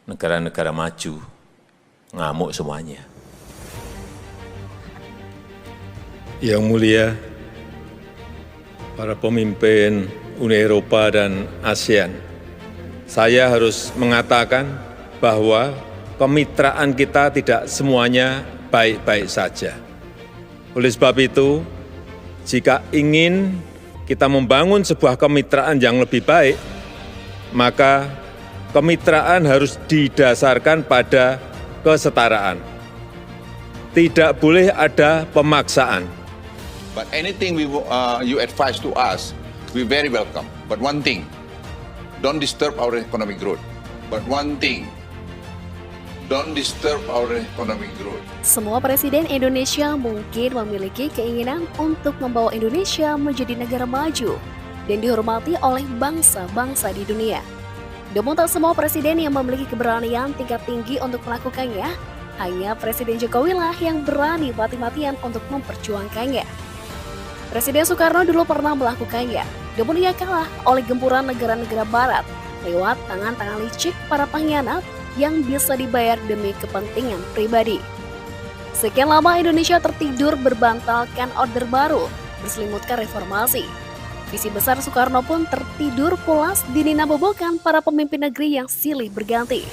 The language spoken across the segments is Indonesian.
negara-negara maju ngamuk semuanya. Yang mulia, para pemimpin Uni Eropa dan ASEAN, saya harus mengatakan bahwa kemitraan kita tidak semuanya baik-baik saja. Oleh sebab itu, jika ingin kita membangun sebuah kemitraan yang lebih baik, maka kemitraan harus didasarkan pada kesetaraan. Tidak boleh ada pemaksaan. But anything you advise to us, we very welcome. But one thing, don't disturb our economic growth. But one thing, don't disturb our economic growth. Semua presiden Indonesia mungkin memiliki keinginan untuk membawa Indonesia menjadi negara maju dan dihormati oleh bangsa-bangsa di dunia. Namun tak semua presiden yang memiliki keberanian tingkat tinggi untuk melakukannya, hanya Presiden Jokowi lah yang berani mati-matian untuk memperjuangkannya. Presiden Soekarno dulu pernah melakukannya, namun ia kalah oleh gempuran negara-negara barat lewat tangan-tangan licik para pengkhianat yang bisa dibayar demi kepentingan pribadi. Sekian lama Indonesia tertidur berbantalkan order baru, berselimutkan reformasi. Visi besar Soekarno pun tertidur pulas dininabobokan para pemimpin negeri yang silih berganti.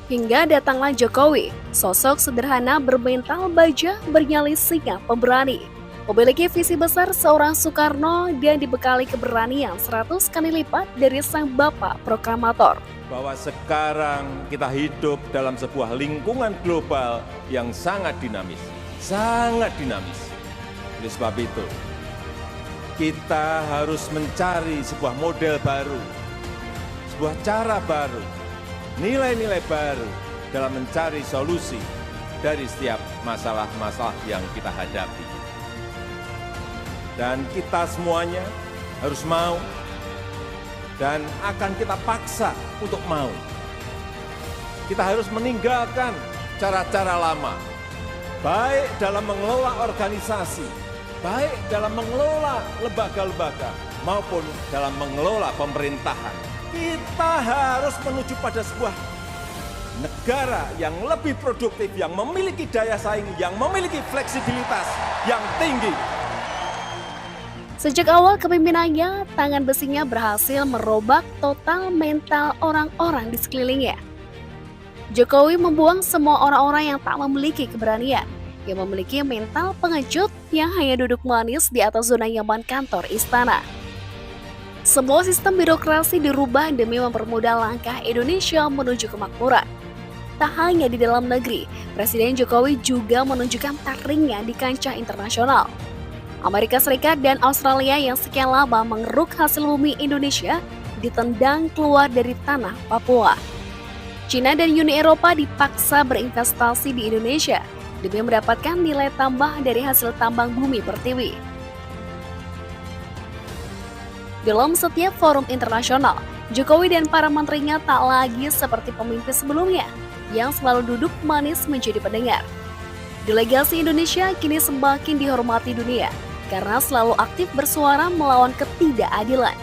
Hingga datanglah Jokowi, sosok sederhana bermental baja bernyali singa pemberani. Memiliki visi besar seorang Soekarno dan dibekali keberanian 100 kali lipat dari sang bapak proklamator. Bahwa sekarang kita hidup dalam sebuah lingkungan global yang sangat dinamis. Sangat dinamis. Oleh sebab itu, kita harus mencari sebuah model baru, sebuah cara baru, nilai-nilai baru dalam mencari solusi dari setiap masalah-masalah yang kita hadapi. Dan kita semuanya harus mau dan akan kita paksa untuk mau. Kita harus meninggalkan cara-cara lama, baik dalam mengelola organisasi, baik dalam mengelola lembaga-lembaga, maupun dalam mengelola pemerintahan. Kita harus menuju pada sebuah negara yang lebih produktif, yang memiliki daya saing, yang memiliki fleksibilitas yang tinggi. Sejak awal kepemimpinannya, tangan besinya berhasil merobak total mental orang-orang di sekelilingnya. Jokowi membuang semua orang-orang yang tak memiliki keberanian, yang memiliki mental pengecut yang hanya duduk manis di atas zona nyaman kantor istana. Semua sistem birokrasi dirubah demi mempermudah langkah Indonesia menuju kemakmuran. Tak hanya di dalam negeri, Presiden Jokowi juga menunjukkan taringnya di kancah internasional. Amerika Serikat dan Australia yang sekian lama mengeruk hasil bumi Indonesia ditendang keluar dari tanah Papua. China dan Uni Eropa dipaksa berinvestasi di Indonesia demi mendapatkan nilai tambah dari hasil tambang bumi pertiwi. Dalam setiap forum internasional, Jokowi dan para menterinya tak lagi seperti pemimpin sebelumnya yang selalu duduk manis menjadi pendengar. Delegasi Indonesia kini semakin dihormati dunia karena selalu aktif bersuara melawan ketidakadilan.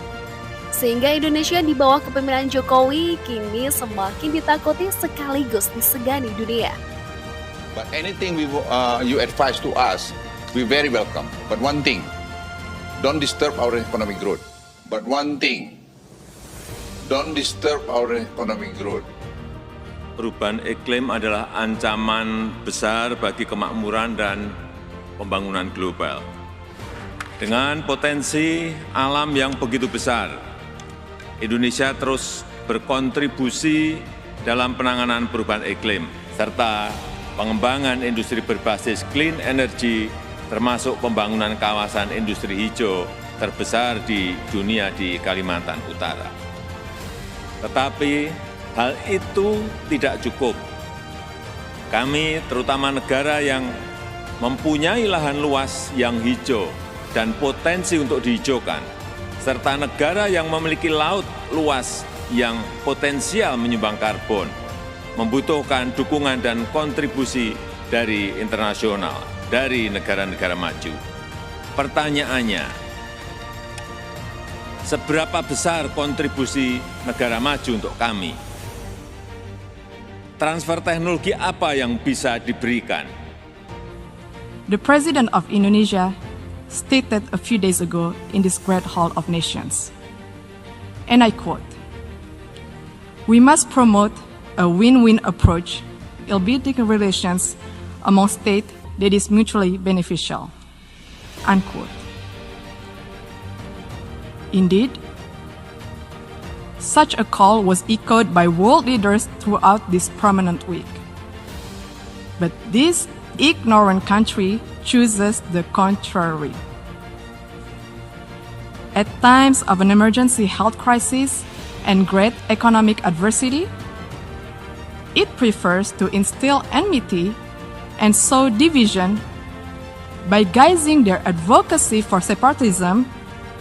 Sehingga Indonesia di bawah kepemimpinan Jokowi kini semakin ditakuti sekaligus disegani dunia. But anything you advise to us, we very welcome. But one thing, don't disturb our economic growth. But one thing, don't disturb our economic growth. Perubahan iklim adalah ancaman besar bagi kemakmuran dan pembangunan global. Dengan potensi alam yang begitu besar, Indonesia terus berkontribusi dalam penanganan perubahan iklim, serta pengembangan industri berbasis clean energy, termasuk pembangunan kawasan industri hijau terbesar di dunia di Kalimantan Utara. Tetapi hal itu tidak cukup. Kami, terutama negara yang mempunyai lahan luas yang hijau dan potensi untuk dihijaukan, serta negara yang memiliki laut luas yang potensial menyumbang karbon, membutuhkan dukungan dan kontribusi dari internasional, dari negara-negara maju. Pertanyaannya, seberapa besar kontribusi negara maju untuk kami? transfer teknologi apa yang bisa diberikan. The President of Indonesia stated a few days ago in this great hall of nations, and I quote, "We must promote a win-win approach in building relations among states that is mutually beneficial," unquote. Indeed, such a call was echoed by world leaders throughout this prominent week. But this ignorant country chooses the contrary. At times of an emergency health crisis and great economic adversity, it prefers to instill enmity and sow division by guising their advocacy for separatism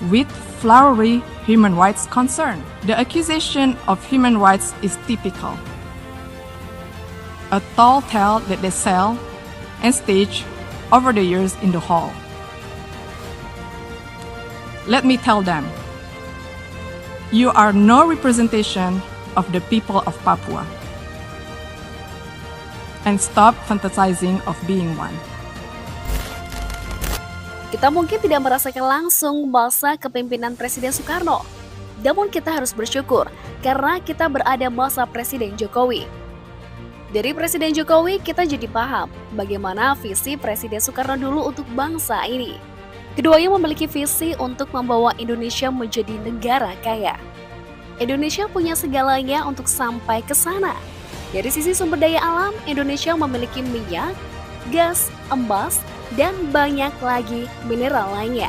with flowery human rights concern. The accusation of human rights is typical. A tall tale that they sell and stage over the years in the hall. Let me tell them, you are no representation of the people of Papua. And stop fantasizing of being one. Kita mungkin tidak merasakan langsung masa kepemimpinan Presiden Soekarno. Namun kita harus bersyukur karena kita berada masa Presiden Jokowi. Dari Presiden Jokowi kita jadi paham bagaimana visi Presiden Soekarno dulu untuk bangsa ini. Keduanya memiliki visi untuk membawa Indonesia menjadi negara kaya. Indonesia punya segalanya untuk sampai ke sana. Dari sisi sumber daya alam, Indonesia memiliki minyak, gas, emas, dan banyak lagi mineral lainnya.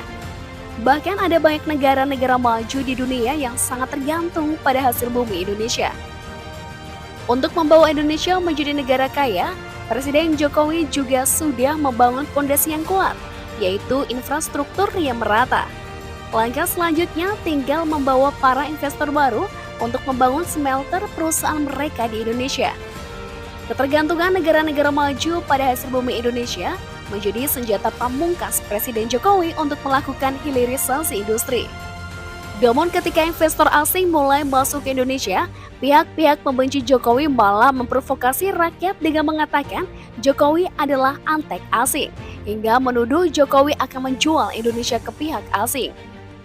Bahkan ada banyak negara-negara maju di dunia yang sangat tergantung pada hasil bumi Indonesia. Untuk membawa Indonesia menjadi negara kaya, Presiden Jokowi juga sudah membangun fondasi yang kuat, yaitu infrastruktur yang merata. Langkah selanjutnya tinggal membawa para investor baru untuk membangun smelter perusahaan mereka di Indonesia. Ketergantungan negara-negara maju pada hasil bumi Indonesia menjadi senjata pamungkas Presiden Jokowi untuk melakukan hilirisasi industri. Namun ketika investor asing mulai masuk ke Indonesia, pihak-pihak pembenci Jokowi malah memprovokasi rakyat dengan mengatakan Jokowi adalah antek asing, hingga menuduh Jokowi akan menjual Indonesia ke pihak asing.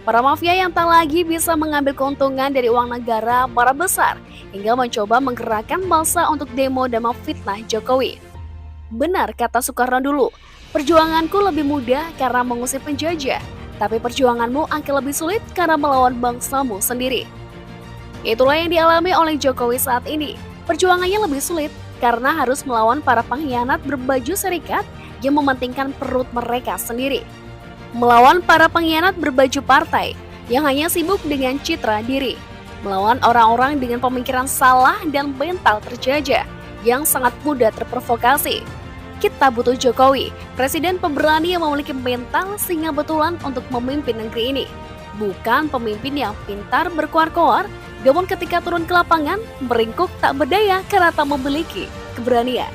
Para mafia yang tak lagi bisa mengambil keuntungan dari uang negara marah besar, hingga mencoba menggerakkan massa untuk demo dan memfitnah Jokowi. Benar kata Soekarno dulu, perjuanganku lebih mudah karena mengusir penjajah, tapi perjuanganmu akan lebih sulit karena melawan bangsamu sendiri. Itulah yang dialami oleh Jokowi saat ini. Perjuangannya lebih sulit karena harus melawan para pengkhianat berbaju serikat yang mementingkan perut mereka sendiri. Melawan para pengkhianat berbaju partai yang hanya sibuk dengan citra diri. Melawan orang-orang dengan pemikiran salah dan mental terjajah yang sangat mudah terprovokasi. Kita butuh Jokowi, presiden pemberani yang memiliki mental singa betulan untuk memimpin negeri ini. Bukan pemimpin yang pintar berkoar-koar, namun ketika turun ke lapangan, meringkuk tak berdaya karena tak memiliki keberanian.